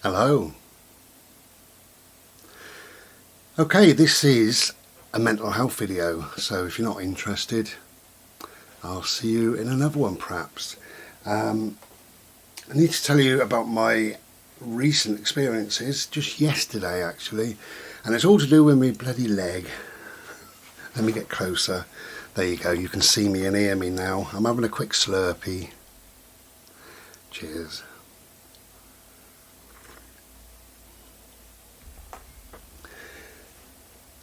Hello. Okay, this is a mental health video, so if you're not interested, I'll see you in another one perhaps. I need to tell you about my recent experiences, just yesterday actually, and it's all to do with my bloody leg. Let me get closer. There you go, you can see me and hear me now. I'm having a quick slurpee. Cheers.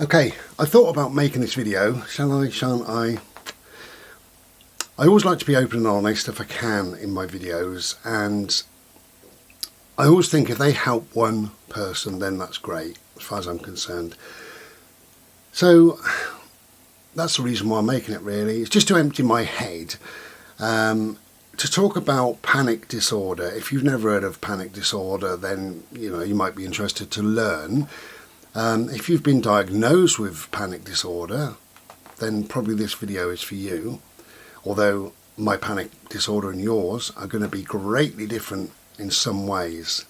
Okay, I thought about making this video, shan't I? I always like to be open and honest if I can in my videos, and I always think if they help one person, then that's great, as far as I'm concerned. So, that's the reason why I'm making it really. It's just to empty my head, to talk about panic disorder. If you've never heard of panic disorder, then you might be interested to learn. If you've been diagnosed with panic disorder, then probably this video is for you, although my panic disorder and yours are going to be greatly different in some ways.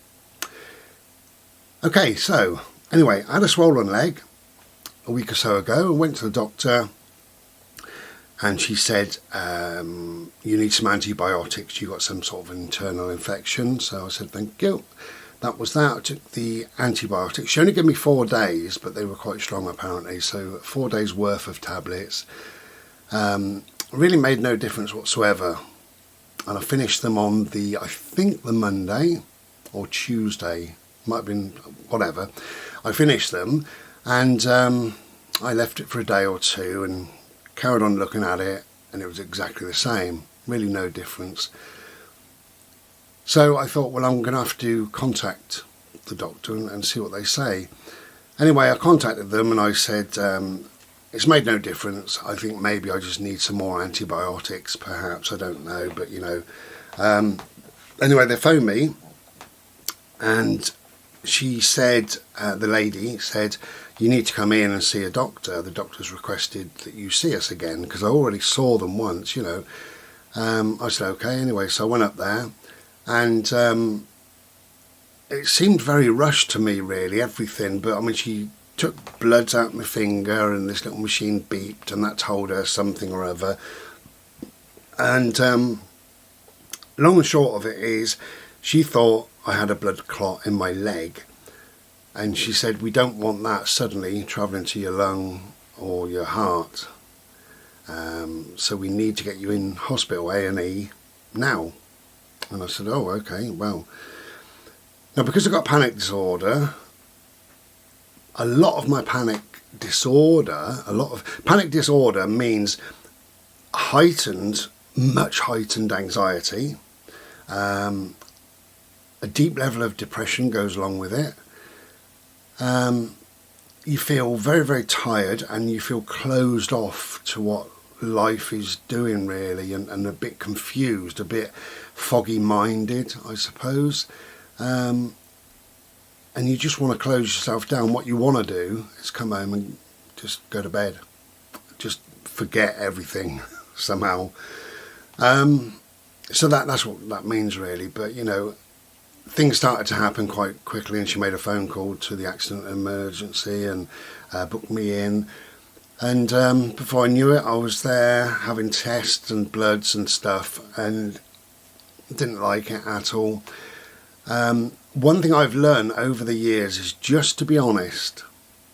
Okay, so anyway, I had a swollen leg a week or so ago. I went to the doctor and she said, you need some antibiotics, you got some sort of internal infection. So I said, thank you. That was that. I took the antibiotics. She only gave me 4 days, but they were quite strong apparently. So 4 days worth of tablets. Really made no difference whatsoever. And I finished them on I think the Monday or Tuesday. Might have been, whatever. I finished them and I left it for a day or two and carried on looking at it, and it was exactly the same. Really no difference. So I thought, well, I'm going to have to contact the doctor and see what they say. Anyway, I contacted them and I said, it's made no difference. I think maybe I just need some more antibiotics, perhaps. I don't know, but anyway, they phoned me and she said, the lady said, you need to come in and see a doctor. The doctor's requested that you see us again because I already saw them once, I said, okay, anyway, so I went up there. And it seemed very rushed to me really, everything, but I mean she took bloods out my finger and this little machine beeped and that told her something or other. And long and short of it is she thought I had a blood clot in my leg, and she said we don't want that suddenly travelling to your lung or your heart, so we need to get you in hospital, A&E now. And I said, oh, okay, well. Now, because I've got panic disorder, a lot of panic disorder means much heightened anxiety. A deep level of depression goes along with it. You feel very, very tired and you feel closed off to what life is doing really, and a bit confused, a bit foggy minded, I suppose, and you just want to close yourself down. What you want to do is come home and just go to bed, just forget everything somehow. So that's what that means really. But things started to happen quite quickly, and she made a phone call to the accident emergency and booked me in. And before I knew it, I was there having tests and bloods and stuff, and didn't like it at all. One thing I've learned over the years is just to be honest,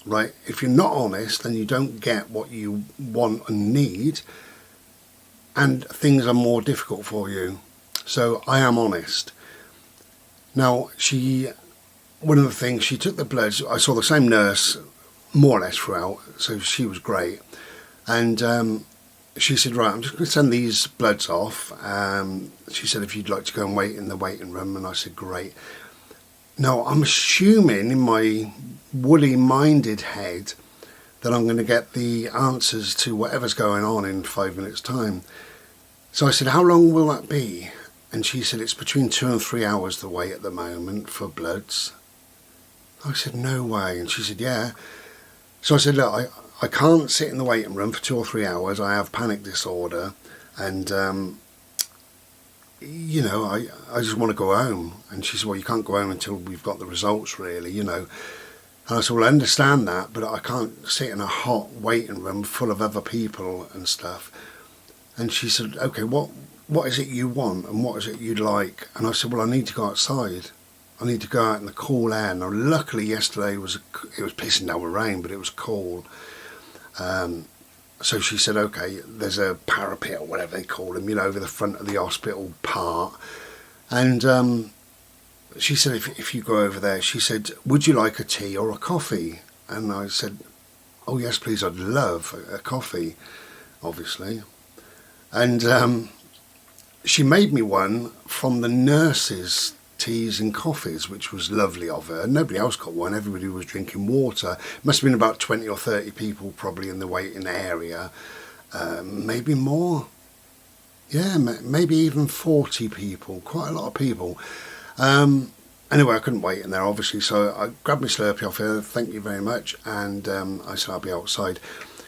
right? If you're not honest, then you don't get what you want and need, and things are more difficult for you. So I am honest. Now, one of the things, she took the bloods. I saw the same nurse more or less throughout, so she was great, and she said, right, I'm just going to send these bloods off. She said, if you'd like to go and wait in the waiting room, and I said, great. Now, I'm assuming in my woolly minded head that I'm going to get the answers to whatever's going on in 5 minutes time. So I said, how long will that be? And she said, it's between 2 and 3 hours the wait at the moment for bloods. I said, no way. And she said, yeah. So I said, look, I can't sit in the waiting room for 2 or 3 hours. I have panic disorder, and I just want to go home. And she said, well, you can't go home until we've got the results, really, And I said, well, I understand that, but I can't sit in a hot waiting room full of other people and stuff. And she said, okay, what is it you want and what is it you'd like? And I said, well, I need to go outside. I need to go out in the cool air. Now, luckily yesterday it was pissing down with rain, but it was cool. So she said, okay, there's a parapet or whatever they call them, over the front of the hospital part. And she said, if you go over there, she said, would you like a tea or a coffee? And I said, oh, yes, please, I'd love a coffee, obviously. And she made me one from the nurses' teas and coffees, which was lovely of her. Nobody else got one. Everybody was drinking water. It must have been about 20 or 30 people probably in the waiting area. Maybe more. Yeah, maybe even 40 people. Quite a lot of people. Anyway, I couldn't wait in there, obviously, so I grabbed my Slurpee off her, thank you very much, and I said, I'll be outside.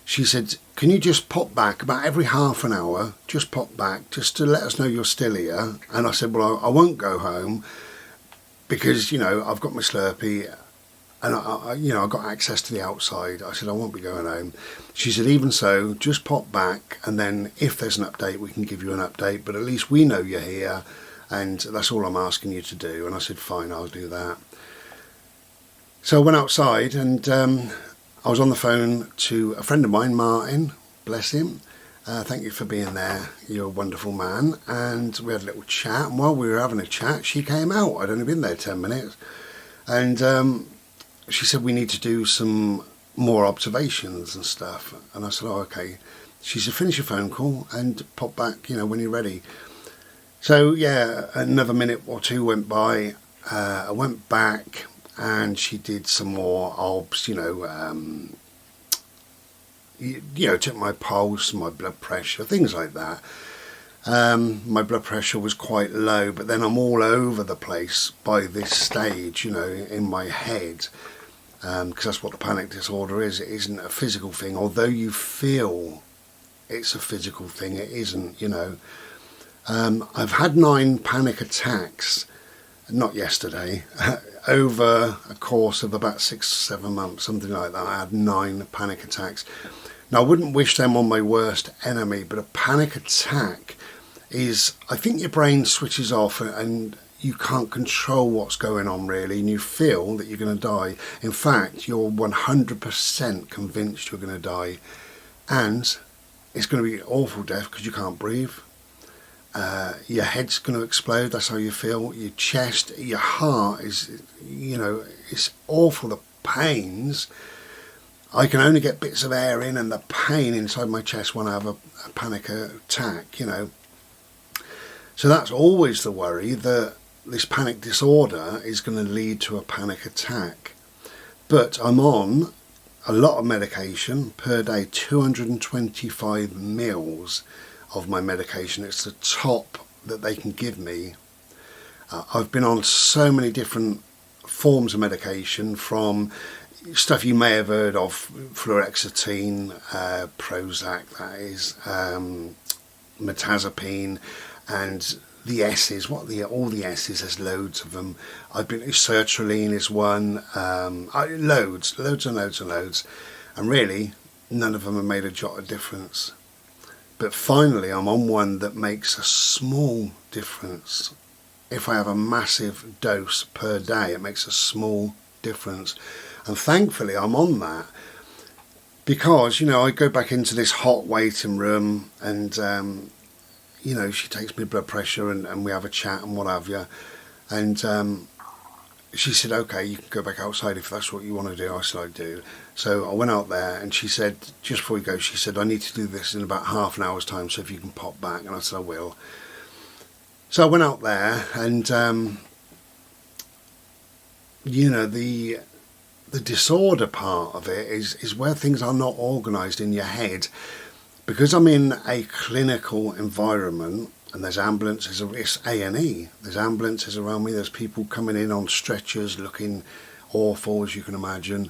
She said, can you just pop back about every half an hour, just pop back, just to let us know you're still here? And I said, well, I won't go home, because, I've got my Slurpee, and I've got access to the outside. I said, I won't be going home. She said, even so, just pop back, and then if there's an update, we can give you an update, but at least we know you're here, and that's all I'm asking you to do. And I said, fine, I'll do that. So I went outside, and I was on the phone to a friend of mine, Martin, bless him. Thank you for being there. You're a wonderful man. And we had a little chat, and while we were having a chat, she came out. I'd only been there 10 minutes. And she said, we need to do some more observations and stuff. And I said, oh, okay. She said, finish your phone call and pop back, when you're ready. So, yeah, another minute or two went by. I went back and she did some more obs, took my pulse, my blood pressure, things like that. My blood pressure was quite low, but then I'm all over the place by this stage, in my head, because that's what the panic disorder is. It isn't a physical thing, although you feel it's a physical thing, it isn't, I've had 9 panic attacks, not yesterday, over a course of about 6-7 months, something like that. I had 9 panic attacks. Now, I wouldn't wish them on my worst enemy, but a panic attack is, I think your brain switches off and you can't control what's going on really, and you feel that you're going to die. In fact, you're 100% convinced you're going to die, and it's going to be awful death because you can't breathe. Your head's going to explode, that's how you feel. Your chest, your heart is, it's awful, the pains. I can only get bits of air in, and the pain inside my chest when I have a panic attack, So that's always the worry, that this panic disorder is going to lead to a panic attack. But I'm on a lot of medication per day, 225 mils of my medication. It's the top that they can give me. I've been on so many different forms of medication, from stuff you may have heard of, fluoxetine, Prozac, that is, mirtazapine, and the S's. All the S's? There's loads of them. Sertraline is one. Loads and loads, and really none of them have made a jot of difference. But finally, I'm on one that makes a small difference. If I have a massive dose per day, it makes a small difference. And thankfully, I'm on that because, I go back into this hot waiting room and, she takes my blood pressure and we have a chat and what have you. And she said, okay, you can go back outside if that's what you want to do. I said, I do. So I went out there and she said, just before we go, she said, I need to do this in about half an hour's time, so if you can pop back. And I said, I will. So I went out there and, the disorder part of it is where things are not organised in your head. Because I'm in a clinical environment, and there's ambulances, it's A&E, there's ambulances around me, there's people coming in on stretchers looking awful, as you can imagine.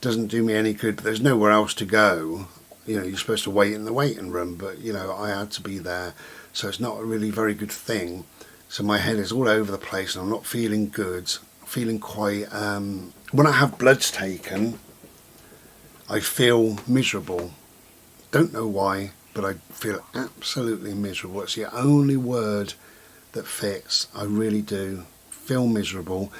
Doesn't do me any good, but there's nowhere else to go. You're supposed to wait in the waiting room, but, I had to be there. so it's not a really very good thing. So my head is all over the place and I'm not feeling good. Feeling quite, when I have bloods taken, I feel miserable. Don't know why, but I feel absolutely miserable. It's the only word that fits. I really do feel miserable.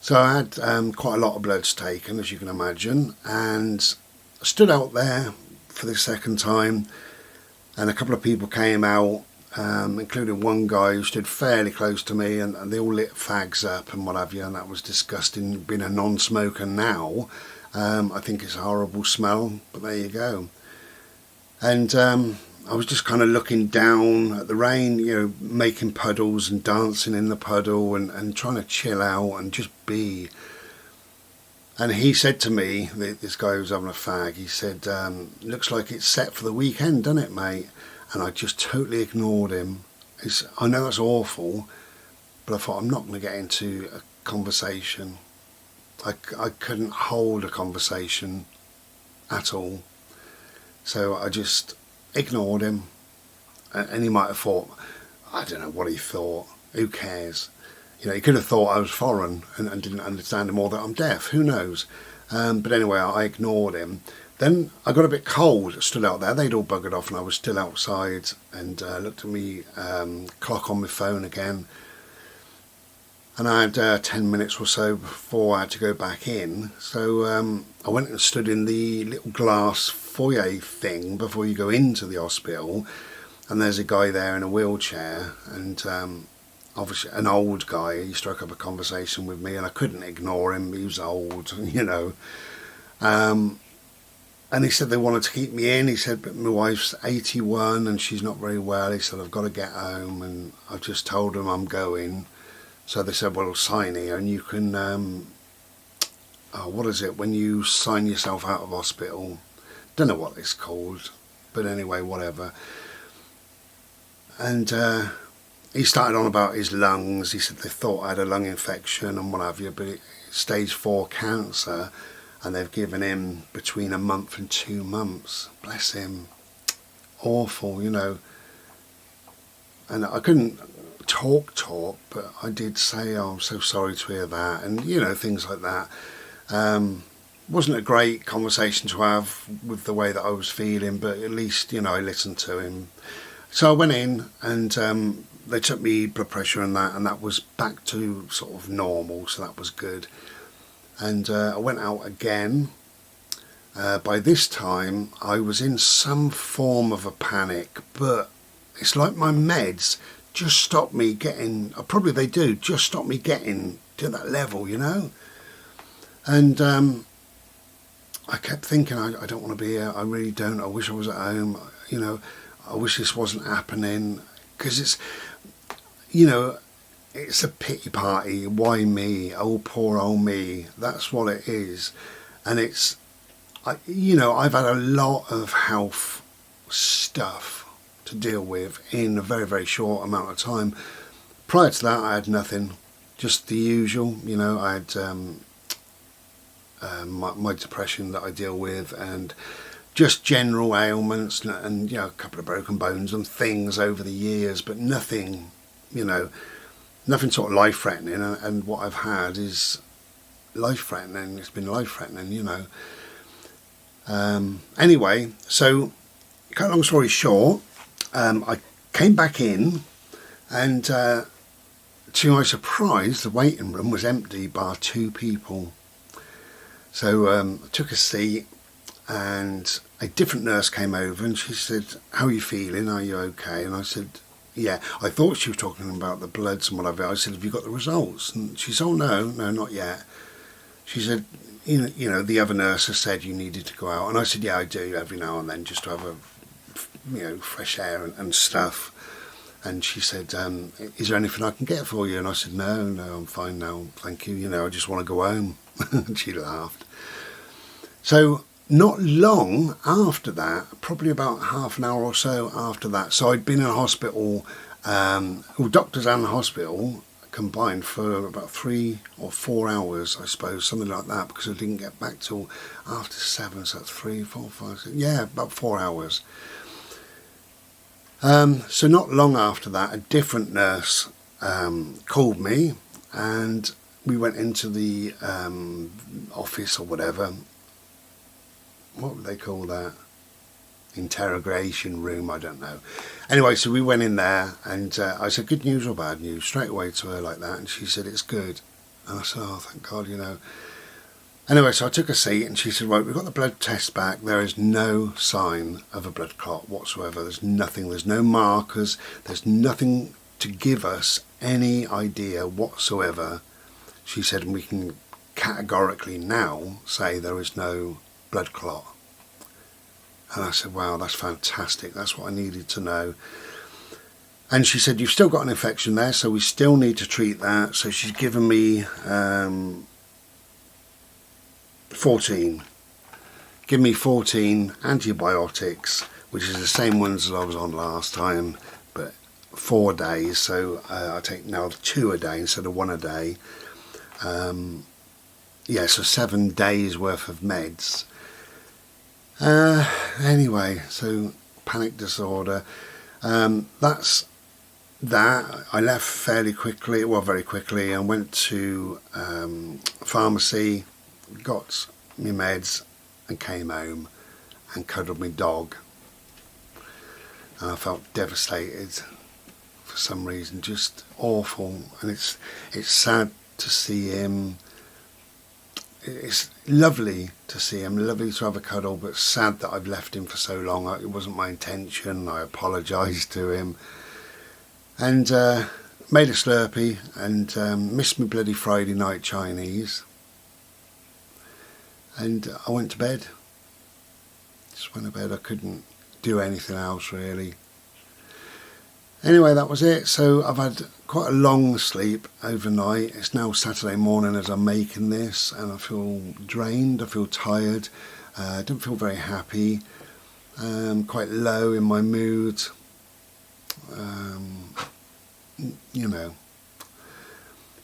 So I had quite a lot of bloods taken, as you can imagine, and I stood out there for the second time, and a couple of people came out, including one guy who stood fairly close to me, and they all lit fags up and what have you, and that was disgusting. Being a non-smoker now, I think it's a horrible smell, but there you go. And I was just kind of looking down at the rain, you know, making puddles and dancing in the puddle and trying to chill out and just be. And he said to me, this guy who was having a fag, he said, looks like it's set for the weekend, doesn't it, mate? And I just totally ignored him. I know that's awful, but I thought, I'm not going to get into a conversation. I couldn't hold a conversation at all. So I just ignored him, and he might have thought, I don't know what he thought, who cares, you know, he could have thought I was foreign and didn't understand him, or that I'm deaf, who knows. But anyway, I ignored him. Then I got a bit cold, stood out there, they'd all buggered off and I was still outside, and looked at me clock on my phone again, and I had 10 minutes or so before I had to go back in. So I went and stood in the little glass foyer thing before you go into the hospital, and there's a guy there in a wheelchair, and obviously an old guy. He struck up a conversation with me and I couldn't ignore him. He was old, you know, and he said they wanted to keep me in. He said, but my wife's 81 and she's not very well. He said, I've got to get home, and I've just told them I'm going. So they said, well, sign here and you can what is it when you sign yourself out of hospital? Don't know what it's called, but anyway, whatever. And he started on about his lungs. He said they thought I had a lung infection and what have you, but it's stage 4 cancer, and they've given him between a month and 2 months. Bless him. Awful, you know. And I couldn't talk, but I did say, oh, I'm so sorry to hear that, and you know, things like that. Wasn't a great conversation to have with the way that I was feeling, but at least, you know, I listened to him. So I went in, and they took me blood pressure and that was back to sort of normal, so that was good. And I went out again. By this time I was in some form of a panic, but it's like my meds just stopped me getting, probably they do, just stop me getting to that level, you know. And I kept thinking, I don't want to be here, I really don't, I wish I was at home, you know, I wish this wasn't happening, because it's, you know, it's a pity party. Why me? Oh, poor old me. That's what it is. And it's, you know, I've had a lot of health stuff to deal with in a very, very short amount of time. Prior to that, I had nothing, just the usual, you know. I had my depression that I deal with, and just general ailments, and you know, a couple of broken bones and things over the years, but nothing, you know, nothing sort of life-threatening. And what I've had is life-threatening. It's been life-threatening, you know. Anyway, so cut a long story short, I came back in, and to my surprise, the waiting room was empty bar 2 people. So I took a seat, and a different nurse came over, and she said, how are you feeling? Are you okay? And I said, yeah. I thought she was talking about the bloods and whatever. I said, have you got the results? And she said, oh, no, not yet. She said, you know, the other nurse has said you needed to go out. And I said, yeah, I do every now and then, just to have a, you know, fresh air and stuff. And she said, is there anything I can get for you? And I said, no, I'm fine now, thank you. You know, I just want to go home. And she laughed. So not long after that, probably about half an hour or so after that, so I'd been in hospital, doctors and hospital combined, for about 3 or 4 hours, I suppose, something like that, because I didn't get back till after 7, so that's 3, 4, 5, 6, yeah, about 4 hours. So not long after that, a different nurse called me, and we went into the office or whatever. What would they call that? Interrogation room, I don't know. Anyway, so we went in there, and I said, good news or bad news, straight away to her like that, and she said, it's good. And I said, oh, thank God, you know. Anyway, so I took a seat, and she said, right, we've got the blood test back. There is no sign of a blood clot whatsoever. There's nothing. There's no markers. There's nothing to give us any idea whatsoever. She said, and we can categorically now say there is no blood clot. And I said, wow, that's fantastic. That's what I needed to know. And she said, you've still got an infection there, so we still need to treat that. So she's given me 14. Give me 14 antibiotics, which is the same ones as I was on last time, but 4 days. So I take now 2 a day instead of 1 a day. Yeah, so 7 days worth of meds. Anyway, so panic disorder. That's that. I left fairly quickly, well, very quickly. I went to pharmacy, got my meds, and came home and cuddled my dog. And I felt devastated for some reason, just awful. And it's sad to see him. It's lovely to see him, lovely to have a cuddle, but sad that I've left him for so long. It wasn't my intention. I apologised to him, and made a Slurpee, and missed my bloody Friday night Chinese, and I went to bed. Just went to bed. I couldn't do anything else really. Anyway, that was it. So I've had quite a long sleep overnight. It's now Saturday morning as I'm making this, and I feel drained, I feel tired, I don't feel very happy, quite low in my mood, you know.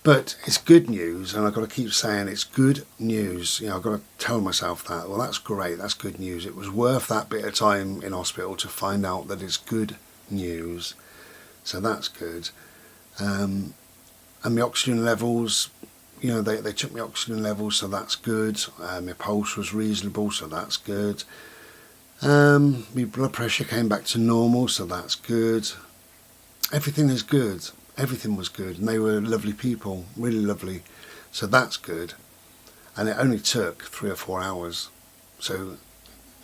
But it's good news, and I've got to keep saying it's good news. You know, I've got to tell myself that. Well, that's great, that's good news. It was worth that bit of time in hospital to find out that it's good news. So that's good. And my oxygen levels, you know, they took my oxygen levels, so that's good. My pulse was reasonable, so that's good. My blood pressure came back to normal, so that's good. Everything is good. Everything was good, and they were lovely people, really lovely. So that's good. And it only took 3 or 4 hours. So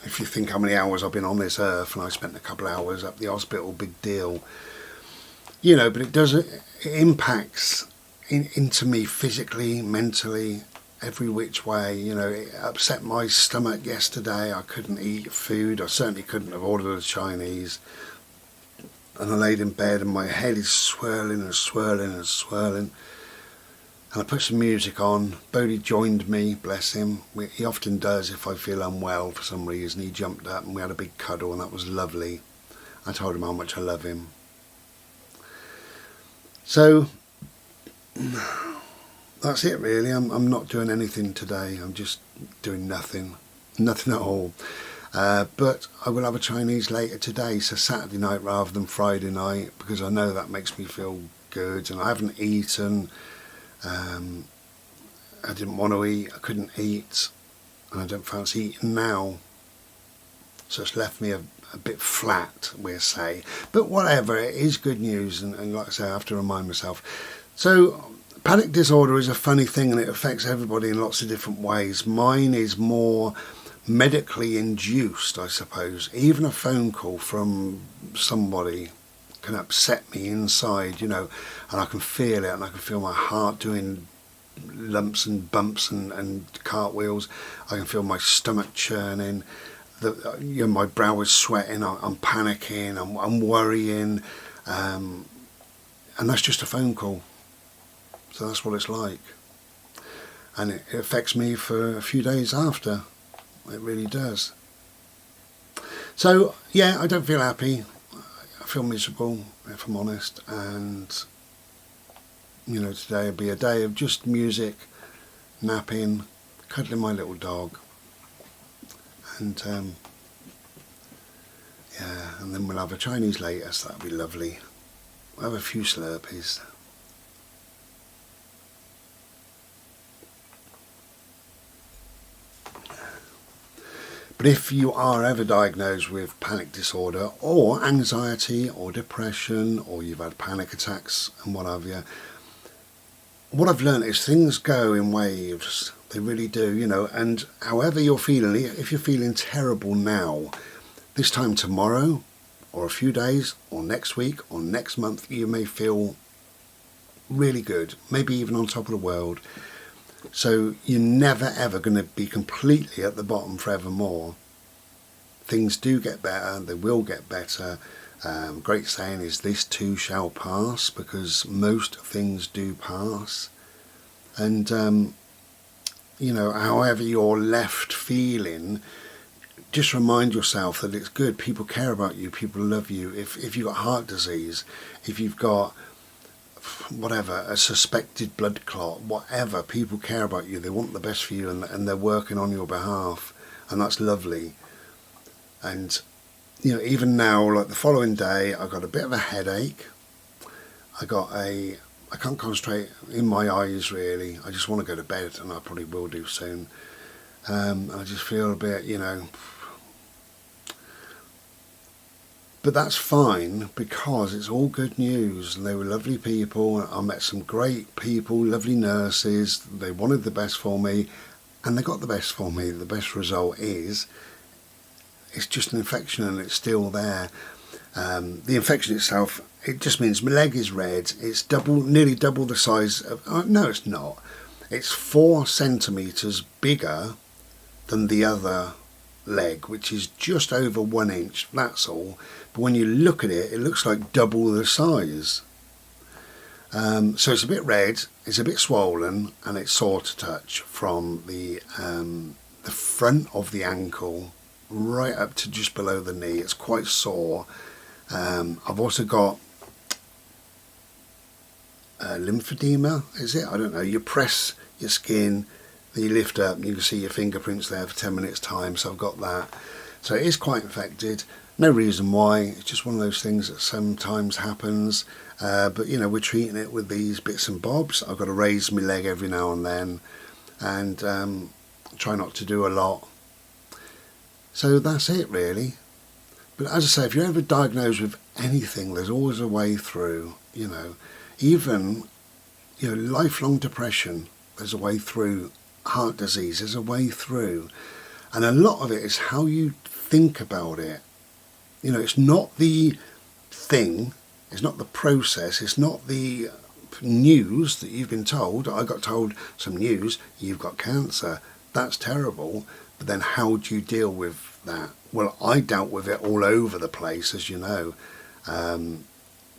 if you think how many hours I've been on this earth, and I spent a couple of hours at the hospital, big deal. You know, but it impacts into me physically, mentally, every which way. You know, it upset my stomach yesterday. I couldn't eat food. I certainly couldn't have ordered a Chinese. And I laid in bed and my head is swirling and swirling and swirling. And I put some music on. Bodie joined me, bless him. He often does if I feel unwell for some reason. He jumped up and we had a big cuddle, and that was lovely. I told him how much I love him. So that's it really. I'm not doing anything today. I'm just doing nothing at all. But I will have a Chinese later today, so Saturday night rather than Friday night, because I know that makes me feel good. And I haven't eaten. I didn't want to eat. I couldn't eat, and I don't fancy eating now. So it's left me a bit flat, we'll say. But whatever, it is good news, and like I say, I have to remind myself. So panic disorder is a funny thing, and it affects everybody in lots of different ways. Mine is more medically induced, I suppose. Even a phone call from somebody can upset me inside, you know, and I can feel it, and I can feel my heart doing lumps and bumps and cartwheels. I can feel my stomach churning. You know, my brow is sweating. I'm panicking. I'm worrying, and that's just a phone call. So that's what it's like, and it affects me for a few days after. It really does. So yeah, I don't feel happy. I feel miserable, if I'm honest. And you know, today will be a day of just music, napping, cuddling my little dog. And yeah, and then we'll have a Chinese later, so that'll be lovely. We'll have a few Slurpees. But if you are ever diagnosed with panic disorder or anxiety or depression, or you've had panic attacks and what have you, what I've learned is things go in waves. They really do, you know, and however you're feeling, if you're feeling terrible now, this time tomorrow or a few days or next week or next month, you may feel really good, maybe even on top of the world. So you're never ever going to be completely at the bottom forevermore. Things do get better, they will get better. Great saying is, this too shall pass, because most things do pass. And you know, however you're left feeling, just remind yourself that it's good. People care about you, people love you. If you've got heart disease, if you've got whatever, a suspected blood clot, whatever, people care about you. They want the best for you, and they're working on your behalf, and that's lovely. And you know, even now, like the following day, I got a bit of a headache. I can't concentrate in my eyes really. I just want to go to bed, and I probably will do soon. I just feel a bit, you know, but that's fine, because it's all good news, and they were lovely people. I met some great people, lovely nurses. They wanted the best for me, and they got the best for me. The best result is, it's just an infection, and it's still there. The infection itself, it just means my leg is red. It's nearly double the size of, no it's not. It's 4 centimetres bigger than the other leg, which is just over 1 inch, that's all. But when you look at it, it looks like double the size. So it's a bit red, it's a bit swollen, and it's sore to touch from the front of the ankle right up to just below the knee. It's quite sore. I've also got lymphedema, is it? I don't know. You press your skin, then you lift up, and you can see your fingerprints there for 10 minutes time. So I've got that. So it is quite infected. No reason why. It's just one of those things that sometimes happens. But you know, we're treating it with these bits and bobs. I've got to raise my leg every now and then, and try not to do a lot. So that's it really. But as I say, if you're ever diagnosed with anything, there's always a way through. You know, even, you know, lifelong depression, there's a way through. Heart disease, there's a way through. And a lot of it is how you think about it. You know, it's not the thing, it's not the process, it's not the news that you've been told. I got told some news, you've got cancer. That's terrible. But then how do you deal with that? Well, I dealt with it all over the place, as you know,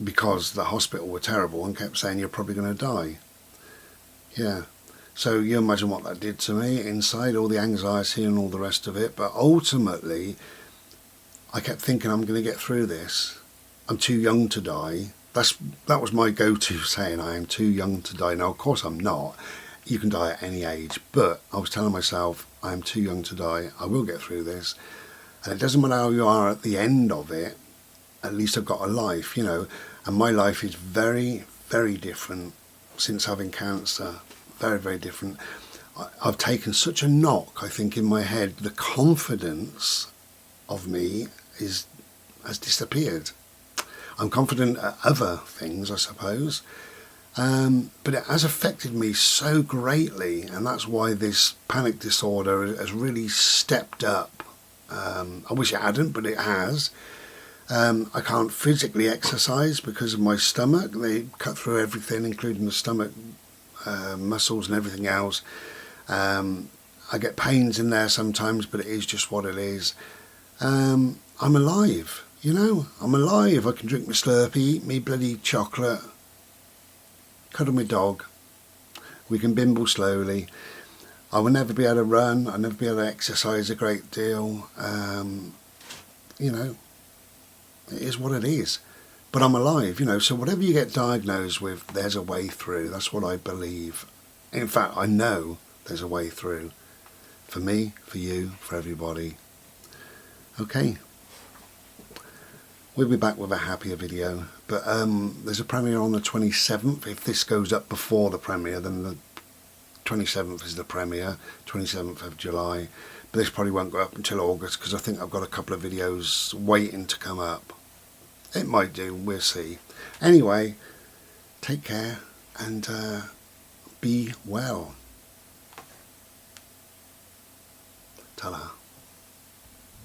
because the hospital were terrible and kept saying you're probably going to die. Yeah. So you imagine what that did to me inside, all the anxiety and all the rest of it. But ultimately, I kept thinking, I'm going to get through this. I'm too young to die. That was my go-to saying, I am too young to die. Now, of course, I'm not. You can die at any age. But I was telling myself, I am too young to die. I will get through this. And it doesn't matter how you are at the end of it. At least I've got a life, you know. And my life is very, very different since having cancer. Very, very different. I've taken such a knock, I think, in my head. The confidence of me has disappeared. I'm confident at other things, I suppose, but it has affected me so greatly, and that's why this panic disorder has really stepped up. I wish it hadn't, but it has. I can't physically exercise because of my stomach. They cut through everything, including the stomach muscles and everything else. I get pains in there sometimes, but it is just what it is. I'm alive, you know. I'm alive. I can drink my Slurpee, eat me bloody chocolate, cuddle my dog. We can bimble slowly. I will never be able to run. I'll never be able to exercise a great deal. You know, it is what it is. But I'm alive, you know, so whatever you get diagnosed with, there's a way through. That's what I believe. In fact, I know there's a way through. For me, for you, for everybody. Okay. we'll be back with a happier video. But there's a premiere on the 27th. If this goes up before the premiere, then the 27th is the premiere, 27th of July. But this probably won't go up until August, because I think I've got a couple of videos waiting to come up. It might do, we'll see. Anyway, take care and be well. Ta-da.